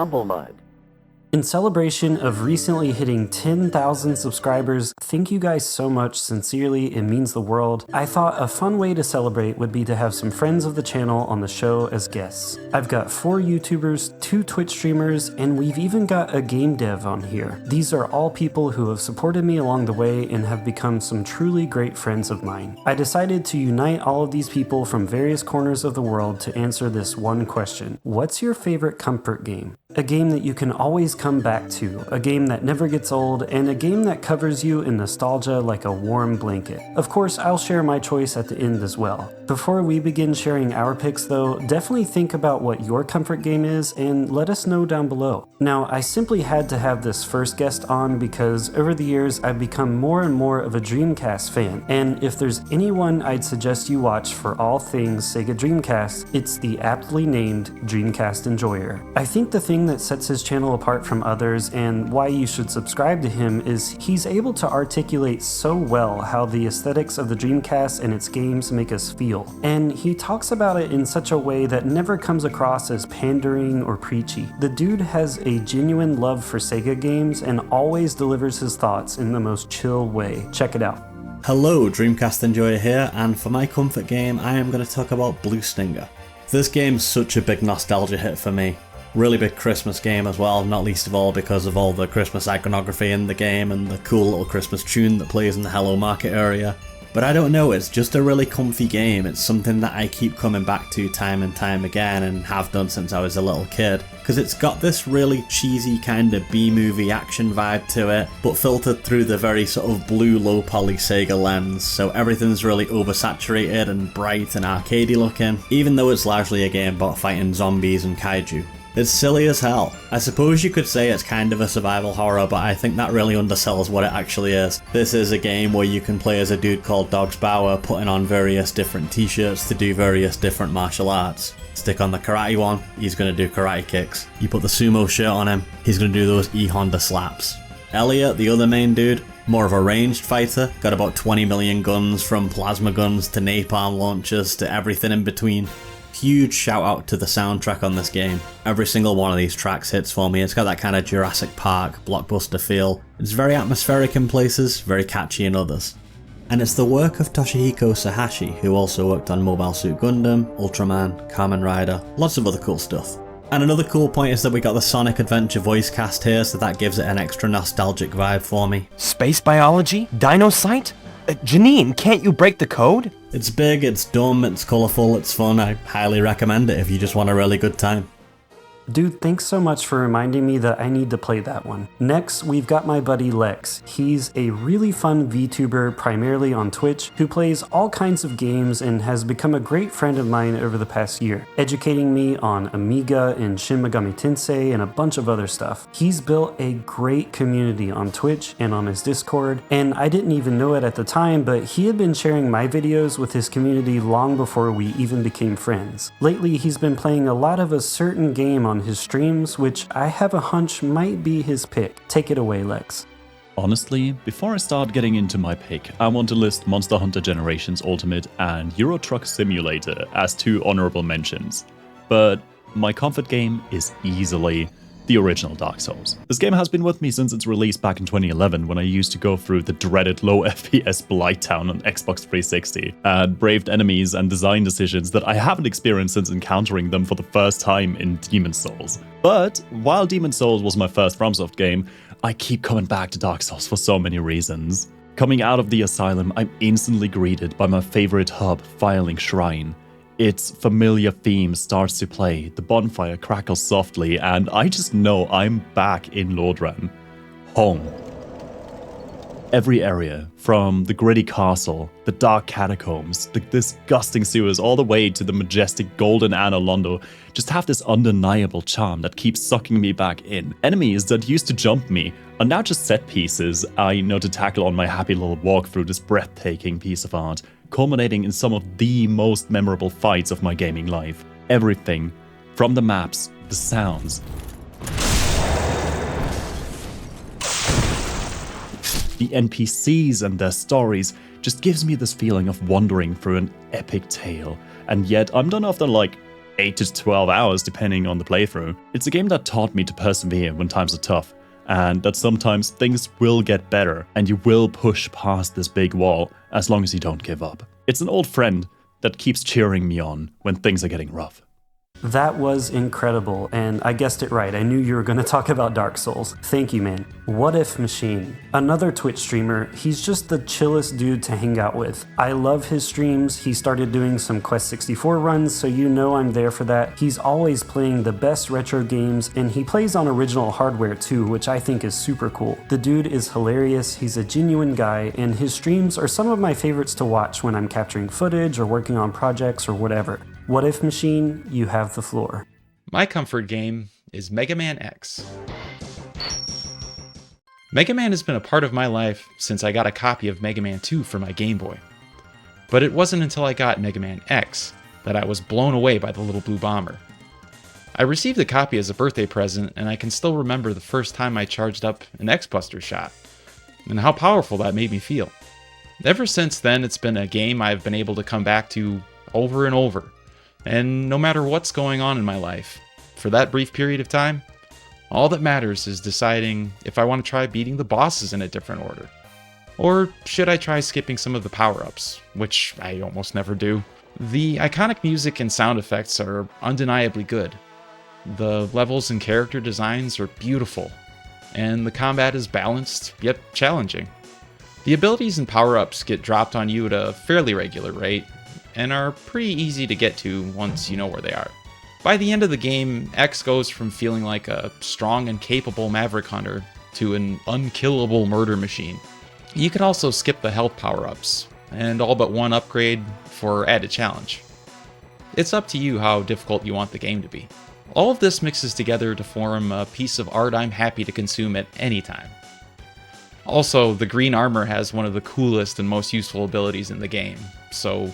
Humblemud. In celebration of recently hitting 10,000 subscribers, thank you guys so much, sincerely, it means the world. I thought a fun way to celebrate would be to have some friends of the channel on the show as guests. I've got 4 YouTubers, 2 Twitch streamers, and we've even got a game dev on here. These are all people who have supported me along the way and have become some truly great friends of mine. I decided to unite all of these people from various corners of the world to answer this one question. What's your favorite comfort game? A game that you can always come back to, a game that never gets old, and a game that covers you in nostalgia like a warm blanket. Of course, I'll share my choice at the end as well. Before we begin sharing our picks though, definitely think about what your comfort game is and let us know down below. Now, I simply had to have this first guest on because over the years I've become more and more of a Dreamcast fan, and if there's anyone I'd suggest you watch for all things Sega Dreamcast, it's the aptly named Dreamcast Enjoyer. I think the thing that sets his channel apart from others and why you should subscribe to him is he's able to articulate so well how the aesthetics of the Dreamcast and its games make us feel. And he talks about it in such a way that never comes across as pandering or preachy. The dude has a genuine love for Sega games and always delivers his thoughts in the most chill way. Check it out. Hello, Dreamcast Enjoyer here, and for my comfort game I am going to talk about Blue Stinger. This game's such a big nostalgia hit for me. Really big Christmas game as well, not least of all because of all the Christmas iconography in the game and the cool little Christmas tune that plays in the Hello Market area. But I don't know, it's just a really comfy game. It's something that I keep coming back to time and time again and have done since I was a little kid. Because it's got this really cheesy kind of B-movie action vibe to it, but filtered through the very sort of blue low poly Sega lens, so everything's really oversaturated and bright and arcadey looking, even though it's largely a game about fighting zombies and kaiju. It's silly as hell. I suppose you could say it's kind of a survival horror, but I think that really undersells what it actually is. This is a game where you can play as a dude called Dogs Bauer, putting on various different t-shirts to do various different martial arts. Stick on the karate one, he's going to do karate kicks. You put the sumo shirt on him, he's going to do those E-Honda slaps. Elliot, the other main dude, more of a ranged fighter, got about 20 million guns, from plasma guns to napalm launchers to everything in between. Huge shout out to the soundtrack on this game. Every single one of these tracks hits for me. It's got that kind of Jurassic Park blockbuster feel. It's very atmospheric in places, very catchy in others. And it's the work of Toshihiko Sahashi, who also worked on Mobile Suit Gundam, Ultraman, Kamen Rider, lots of other cool stuff. And another cool point is that we got the Sonic Adventure voice cast here, so that gives it an extra nostalgic vibe for me. Space biology? Dino-site? Janine, can't you break the code? It's big, it's dumb, it's colourful, it's fun. I highly recommend it if you just want a really good time. Dude, thanks so much for reminding me that I need to play that one. Next, we've got my buddy Lex. He's a really fun VTuber, primarily on Twitch, who plays all kinds of games and has become a great friend of mine over the past year, educating me on Amiga and Shin Megami Tensei and a bunch of other stuff. He's built a great community on Twitch and on his Discord, and I didn't even know it at the time, but he had been sharing my videos with his community long before we even became friends. Lately, he's been playing a lot of a certain game on his streams, which I have a hunch might be his pick. Take it away, Lex. Honestly, before I start getting into my pick, I want to list Monster Hunter Generations Ultimate and Euro Truck Simulator as 2 honorable mentions. But my comfort game is easily the original Dark Souls. This game has been with me since its release back in 2011, when I used to go through the dreaded low FPS Blighttown on Xbox 360 and braved enemies and design decisions that I haven't experienced since encountering them for the first time in Demon's Souls. But while Demon's Souls was my first FromSoft game, I keep coming back to Dark Souls for so many reasons. Coming out of the asylum, I'm instantly greeted by my favorite hub, Firelink Shrine. Its familiar theme starts to play, the bonfire crackles softly, and I just know I'm back in Lordran. Home. Every area, from the gritty castle, the dark catacombs, the disgusting sewers, all the way to the majestic golden Anor Londo, just have this undeniable charm that keeps sucking me back in. Enemies that used to jump me are now just set pieces I know to tackle on my happy little walk through this breathtaking piece of art, culminating in some of the most memorable fights of my gaming life. Everything, from the maps, the sounds, the NPCs and their stories, just gives me this feeling of wandering through an epic tale. And yet I'm done after like 8 to 12 hours depending on the playthrough. It's a game that taught me to persevere when times are tough, and that sometimes things will get better and you will push past this big wall as long as you don't give up. It's an old friend that keeps cheering me on when things are getting rough. That was incredible, and I guessed it right. I knew you were going to talk about Dark Souls. Thank you, man. Whatifmachine, another Twitch streamer. He's just the chillest dude to hang out with. I love his streams. He started doing some Quest 64 runs, so you know I'm there for that. He's always playing the best retro games, and he plays on original hardware too, which I think is super cool. The dude is hilarious, he's a genuine guy, and his streams are some of my favorites to watch when I'm capturing footage or working on projects or whatever. Whatifmachine, you have the floor. My comfort game is Mega Man X. Mega Man has been a part of my life since I got a copy of Mega Man 2 for my Game Boy. But it wasn't until I got Mega Man X that I was blown away by the little blue bomber. I received the copy as a birthday present, and I can still remember the first time I charged up an X-Buster shot, and how powerful that made me feel. Ever since then, it's been a game I've been able to come back to over and over. And no matter what's going on in my life, for that brief period of time, all that matters is deciding if I want to try beating the bosses in a different order. Or should I try skipping some of the power-ups, which I almost never do. The iconic music and sound effects are undeniably good. The levels and character designs are beautiful, and the combat is balanced yet challenging. The abilities and power-ups get dropped on you at a fairly regular rate, and are pretty easy to get to once you know where they are. By the end of the game, X goes from feeling like a strong and capable maverick hunter to an unkillable murder machine. You can also skip the health power-ups, and all but one upgrade for added challenge. It's up to you how difficult you want the game to be. All of this mixes together to form a piece of art I'm happy to consume at any time. Also, the green armor has one of the coolest and most useful abilities in the game, so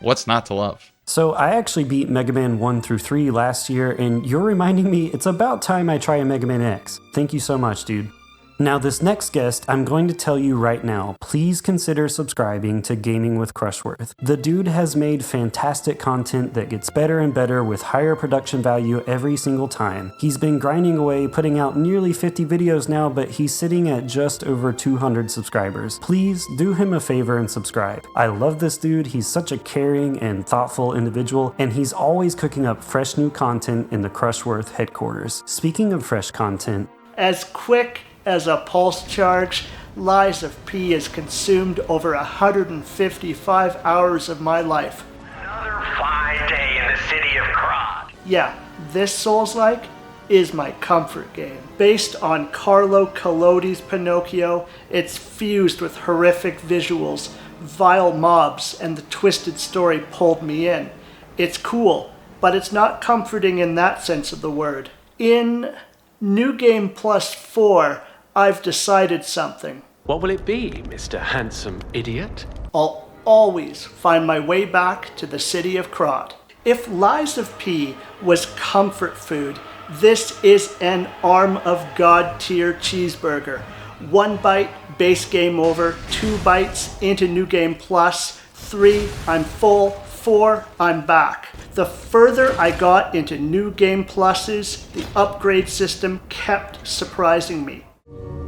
what's not to love? So I actually beat Mega Man 1 through 3 last year, and you're reminding me it's about time I try a Mega Man X. Thank you so much, dude. Now, this next guest, I'm going to tell you right now, please consider subscribing to Gaming with Krushworth. The dude has made fantastic content that gets better and better with higher production value every single time. He's been grinding away, putting out nearly 50 videos now, but he's sitting at just over 200 subscribers. Please do him a favor and subscribe. I love this dude, he's such a caring and thoughtful individual, and he's always cooking up fresh new content in the Krushworth headquarters. Speaking of fresh content, as quick as a pulse charge, Lies of P has consumed over 155 hours of my life. Another fine day in the city of Krod. Yeah, this Souls-like is my comfort game. Based on Carlo Collodi's Pinocchio, it's fused with horrific visuals, vile mobs, and the twisted story pulled me in. It's cool, but it's not comforting in that sense of the word. In New Game Plus 4, I've decided something. What will it be, Mr. Handsome Idiot? I'll always find my way back to the city of Krod. If Lies of P was comfort food, this is an arm of God tier cheeseburger. 1 bite, base game over. 2 bites, into New Game Plus. 3, I'm full. 4, I'm back. The further I got into New Game Pluses, the upgrade system kept surprising me.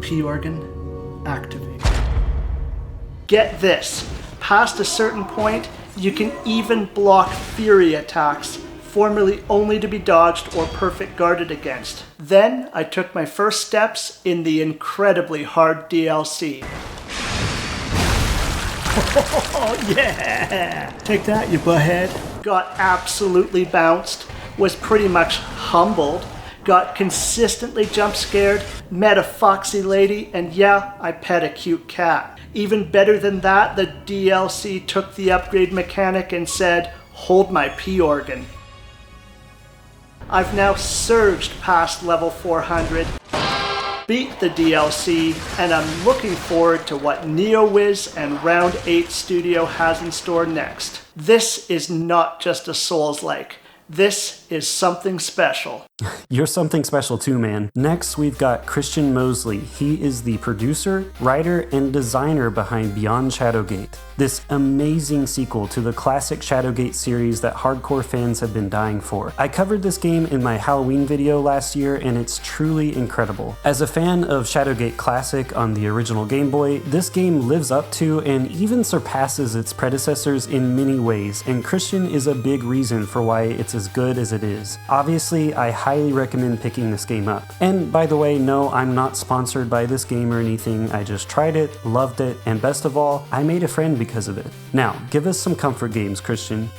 P-organ, activate. Get this, past a certain point, you can even block Fury attacks, formerly only to be dodged or perfect guarded against. Then I took my first steps in the incredibly hard DLC. Oh yeah! Take that, you butthead. Got absolutely bounced, was pretty much humbled, got consistently jump scared, met a foxy lady, and yeah, I pet a cute cat. Even better than that, the DLC took the upgrade mechanic and said, hold my P-organ. I've now surged past level 400, beat the DLC, and I'm looking forward to what NeoWiz and Round 8 Studio has in store next. This is not just a Souls-like. This is something special. You're something special too, man. Next, we've got Christian Moseley. He is the producer, writer, and designer behind Beyond Shadowgate, this amazing sequel to the classic Shadowgate series that hardcore fans have been dying for. I covered this game in my Halloween video last year, and it's truly incredible. As a fan of Shadowgate Classic on the original Game Boy, this game lives up to and even surpasses its predecessors in many ways, and Christian is a big reason for why it's as good as it is. Obviously, I highly recommend picking this game up. And by the way, no, I'm not sponsored by this game or anything. I just tried it, loved it, and best of all, I made a friend because of it. Now, give us some comfort games, Christian.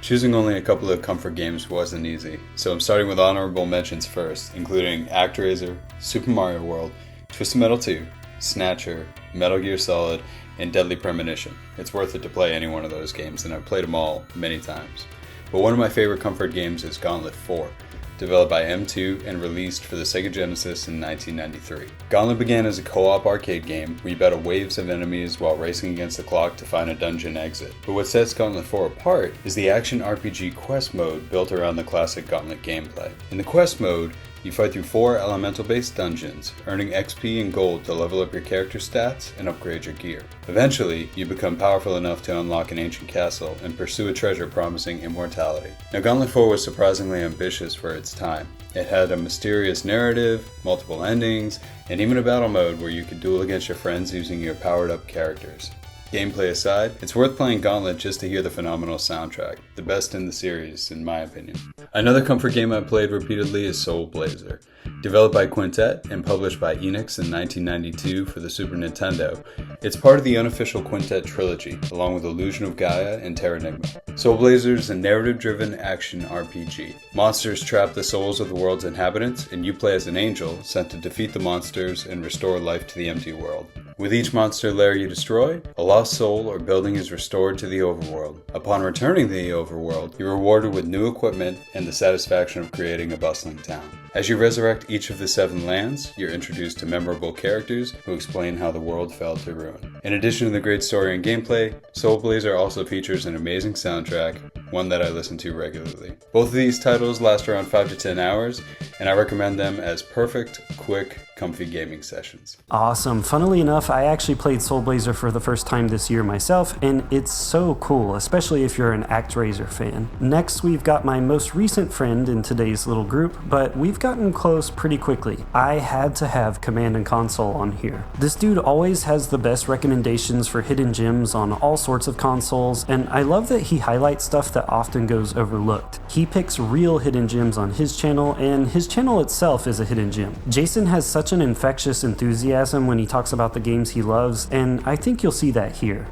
Choosing only a couple of comfort games wasn't easy, so I'm starting with honorable mentions first, including ActRaiser, Super Mario World, Twisted Metal 2, Snatcher, Metal Gear Solid, and Deadly Premonition. It's worth it to play any one of those games, and I've played them all many times. But one of my favorite comfort games is Gauntlet 4, developed by M2 and released for the Sega Genesis in 1993. Gauntlet began as a co-op arcade game where you battle waves of enemies while racing against the clock to find a dungeon exit. But what sets Gauntlet 4 apart is the action RPG quest mode built around the classic Gauntlet gameplay. In the quest mode, you fight through 4 elemental-based dungeons, earning XP and gold to level up your character stats and upgrade your gear. Eventually, you become powerful enough to unlock an ancient castle and pursue a treasure promising immortality. Now, Gauntlet 4 was surprisingly ambitious for its time. It had a mysterious narrative, multiple endings, and even a battle mode where you could duel against your friends using your powered-up characters. Gameplay aside, it's worth playing Gauntlet just to hear the phenomenal soundtrack, the best in the series, in my opinion. Another comfort game I've played repeatedly is Soul Blazer. Developed by Quintet and published by Enix in 1992 for the Super Nintendo, it's part of the unofficial Quintet trilogy, along with Illusion of Gaia and Terranigma. Soul Blazer is a narrative-driven action RPG. Monsters trap the souls of the world's inhabitants, and you play as an angel sent to defeat the monsters and restore life to the empty world. With each monster lair you destroy, a lost soul or building is restored to the overworld. Upon returning to the overworld, you're rewarded with new equipment and the satisfaction of creating a bustling town. As you resurrect each of the 7 lands, you're introduced to memorable characters who explain how the world fell to ruin. In addition to the great story and gameplay, Soul Blazer also features an amazing soundtrack, one that I listen to regularly. Both of these titles last around 5 to 10 hours, and I recommend them as perfect, quick, comfy gaming sessions. Awesome. Funnily enough, I actually played Soul Blazer for the first time this year myself, and it's so cool, especially if you're an ActRaiser fan. Next, we've got my most recent friend in today's little group, but we've gotten close pretty quickly. I had to have Command & Console on here. This dude always has the best recommendations for hidden gems on all sorts of consoles, and I love that he highlights stuff that often goes overlooked. He picks real hidden gems on his channel, and his channel itself is a hidden gem. Jason has such an infectious enthusiasm when he talks about the games he loves, and I think you'll see that here.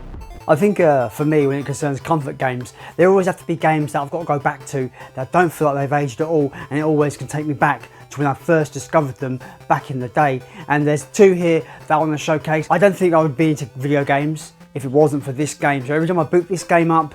I think for me, when it concerns comfort games, there always have to be games that I've got to go back to that don't feel like they've aged at all, and it always can take me back to when I first discovered them back in the day. And there's 2 here that I want to showcase. I don't think I would be into video games if it wasn't for this game. So every time I boot this game up,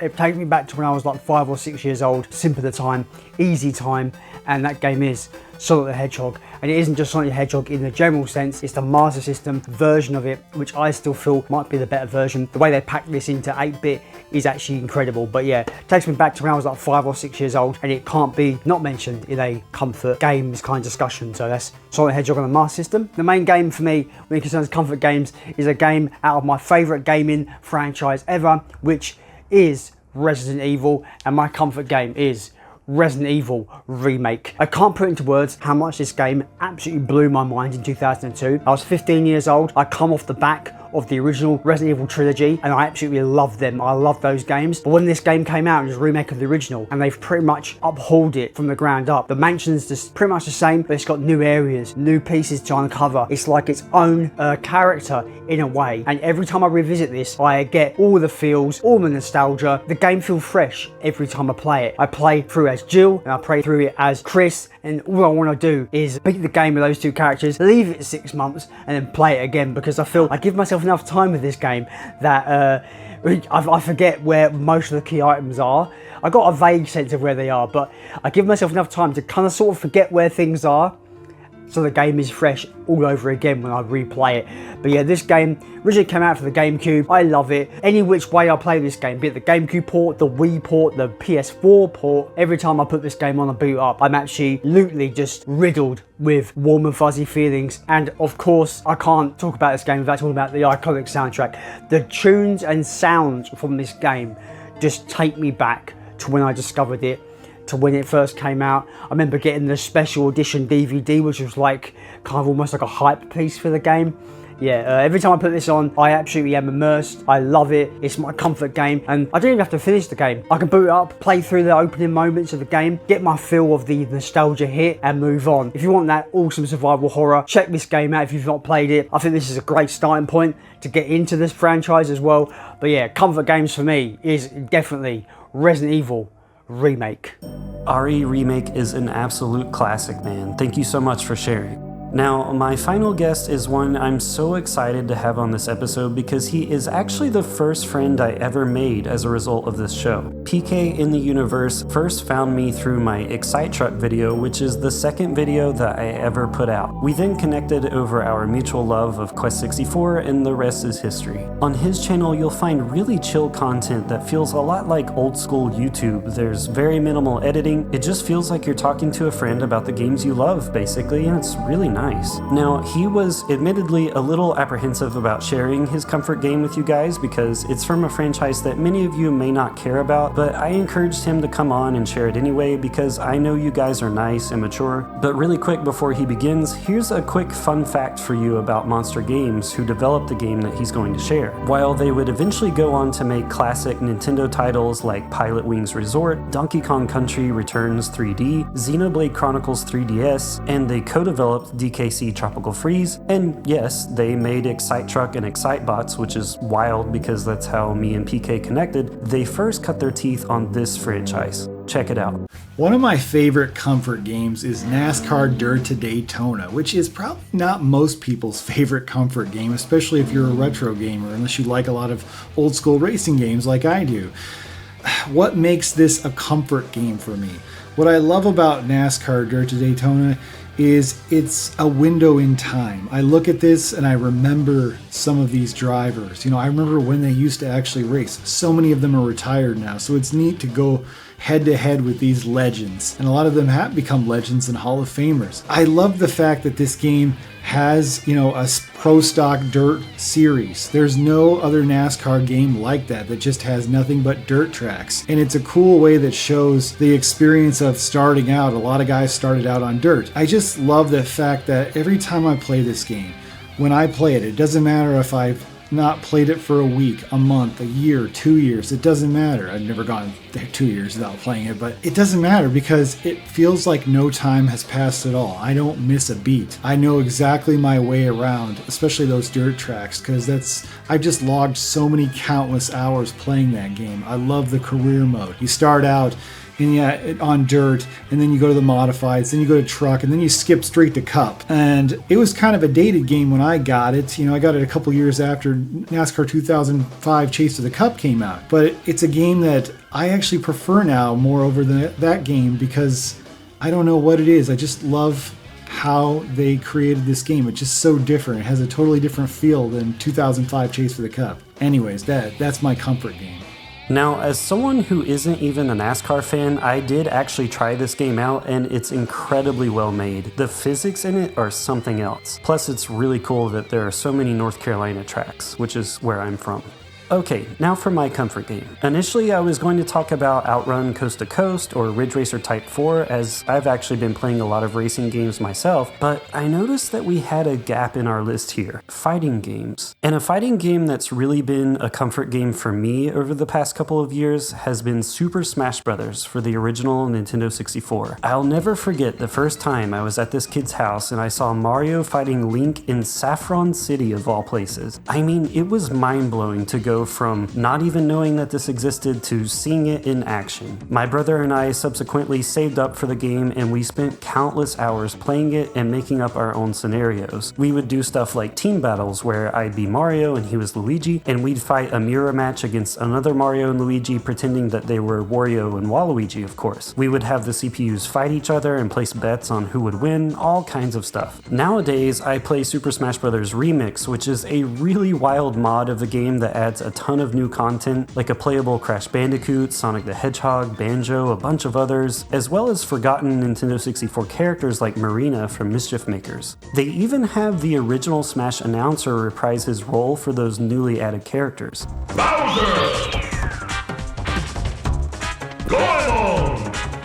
it takes me back to when I was like 5 or 6 years old. Simple time, easy time, and that game is Sonic the Hedgehog. And it isn't just Sonic the Hedgehog in the general sense, it's the Master System version of it, which I still feel might be the better version. The way they packed this into 8-bit is actually incredible. But yeah, it takes me back to when I was like 5 or 6 years old, and it can't be not mentioned in a comfort games kind of discussion. So that's Sonic the Hedgehog on the Master System. The main game for me, when it concerns comfort games, is a game out of my favourite gaming franchise ever, which is Resident Evil, and my comfort game is Resident Evil Remake. I can't put into words how much this game absolutely blew my mind in 2002. I was 15 years old. I come off the back of the original Resident Evil trilogy, and I absolutely love them. I love those games. But when this game came out, it was a remake of the original, and they've pretty much upheld it from the ground up. The mansion's just pretty much the same, but it's got new areas, new pieces to uncover. It's like its own character in a way. And every time I revisit this, I get all the feels, all the nostalgia. The game feels fresh every time I play it. I play through as Jill, and I play through it as Chris, and all I want to do is beat the game with those 2 characters, leave it 6 months, and then play it again, because I feel I give myself enough time with this game that I forget where most of the key items are. I got a vague sense of where they are, but I give myself enough time to kind of sort of forget where things are, so the game is fresh all over again when I replay it. But yeah, this game originally came out for the GameCube. I love it. Any which way I play this game, be it the GameCube port, the Wii port, the PS4 port, every time I put this game on and boot up, I'm absolutely just riddled with warm and fuzzy feelings. And of course, I can't talk about this game without talking about the iconic soundtrack. The tunes and sounds from this game just take me back to when I discovered it, to when it first came out. I remember getting the special edition DVD, which was like kind of almost like a hype piece for the game. Yeah, every time I put this on, I absolutely am immersed. I love it. It's my comfort game, and I don't even have to finish the game. I can boot it up, play through the opening moments of the game, get my feel of the nostalgia hit, and move on. If you want that awesome survival horror, check this game out if you've not played it. I think this is a great starting point to get into this franchise as well. But yeah, comfort games for me is definitely Resident Evil Remake. RE Remake is an absolute classic, man. Thank you so much for sharing. Now, my final guest is one I'm so excited to have on this episode because he is actually the first friend I ever made as a result of this show. PK in the Universe first found me through my Excite Truck video, which is the second video that I ever put out. We then connected over our mutual love of Quest 64, and the rest is history. On his channel, you'll find really chill content that feels a lot like old school YouTube. There's very minimal editing. It just feels like you're talking to a friend about the games you love, basically, and it's really nice. Now, he was admittedly a little apprehensive about sharing his comfort game with you guys because it's from a franchise that many of you may not care about, but I encouraged him to come on and share it anyway because I know you guys are nice and mature. But really quick before he begins, here's a quick fun fact for you about Monster Games, who developed the game that he's going to share. While they would eventually go on to make classic Nintendo titles like Pilot Wings Resort, Donkey Kong Country Returns 3D, Xenoblade Chronicles 3DS, and they co-developed DKC Tropical Freeze, and yes, they made Excite Truck and Excite Bots, which is wild because that's how me and PK connected. They first cut their teeth on this franchise. Check it out. One of my favorite comfort games is NASCAR Dirt to Daytona, which is probably not most people's favorite comfort game, especially if you're a retro gamer, unless you like a lot of old school racing games like I do. What makes this a comfort game for me? What I love about NASCAR Dirt to Daytona is it's a window in time. I look at this and I remember some of these drivers. You know, I remember when they used to actually race. So many of them are retired now, so it's neat to go head to head with these legends. And a lot of them have become legends and Hall of Famers. I love the fact that this game has, you know, a pro stock dirt series. There's no other NASCAR game like that just has nothing but dirt tracks. And it's a cool way that shows the experience of starting out. A lot of guys started out on dirt. I just love the fact that every time I play this game, when I play it, it doesn't matter if I've not played it for a week, a month, a year, 2 years, it doesn't matter. I've never gone 2 years without playing it, but it doesn't matter because it feels like no time has passed at all. I don't miss a beat. I know exactly my way around, especially those dirt tracks, because I've just logged so many countless hours playing that game. I love the career mode. You start out on dirt, and then you go to the modifieds, then you go to truck, and then you skip straight to cup. And it was kind of a dated game when I got it. You know, I got it a couple years after NASCAR 2005 Chase to the Cup came out. But it's a game that I actually prefer now more over that game because I don't know what it is. I just love how they created this game. It's just so different. It has a totally different feel than 2005 Chase for the Cup. Anyways, that's my comfort game. Now, as someone who isn't even a NASCAR fan, I did actually try this game out, and it's incredibly well made. The physics in it are something else. Plus, it's really cool that there are so many North Carolina tracks, which is where I'm from. Okay, now for my comfort game. Initially, I was going to talk about Outrun Coast to Coast or Ridge Racer Type 4, as I've actually been playing a lot of racing games myself, but I noticed that we had a gap in our list here, fighting games. And a fighting game that's really been a comfort game for me over the past couple of years has been Super Smash Bros. For the original Nintendo 64. I'll never forget the first time I was at this kid's house and I saw Mario fighting Link in Saffron City of all places. I mean, it was mind-blowing to go go from not even knowing that this existed to seeing it in action. My brother and I subsequently saved up for the game, and we spent countless hours playing it and making up our own scenarios. We would do stuff like team battles where I'd be Mario and he was Luigi, and we'd fight a mirror match against another Mario and Luigi, pretending that they were Wario and Waluigi, of course. We would have the CPUs fight each other and place bets on who would win, all kinds of stuff. Nowadays, I play Super Smash Bros. Remix, which is a really wild mod of the game that adds a ton of new content, like a playable Crash Bandicoot, Sonic the Hedgehog, Banjo, a bunch of others, as well as forgotten Nintendo 64 characters like Marina from Mischief Makers. They even have the original Smash announcer reprise his role for those newly added characters. Bowser!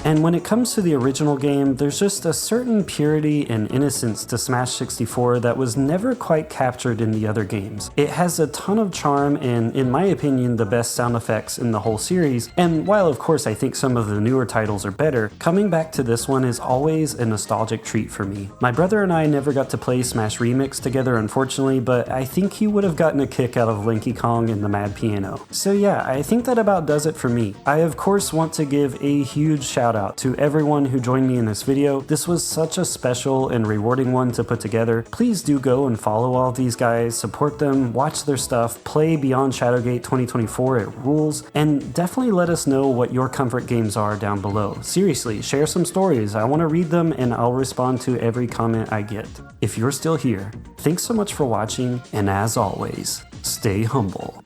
And when it comes to the original game, there's just a certain purity and innocence to Smash 64 that was never quite captured in the other games. It has a ton of charm and, in my opinion, the best sound effects in the whole series, and while of course I think some of the newer titles are better, coming back to this one is always a nostalgic treat for me. My brother and I never got to play Smash Remix together, unfortunately, but I think he would have gotten a kick out of Linky Kong and the Mad Piano. So yeah, I think that about does it for me. I of course want to give a huge shout out to everyone who joined me in this video. This was such a special and rewarding one to put together. Please do go and follow all of these guys, support them, watch their stuff, play Beyond Shadowgate 2024, it rules, and definitely let us know what your comfort games are down below. Seriously, share some stories. I want to read them and I'll respond to every comment I get. If you're still here, thanks so much for watching, and as always, stay humble.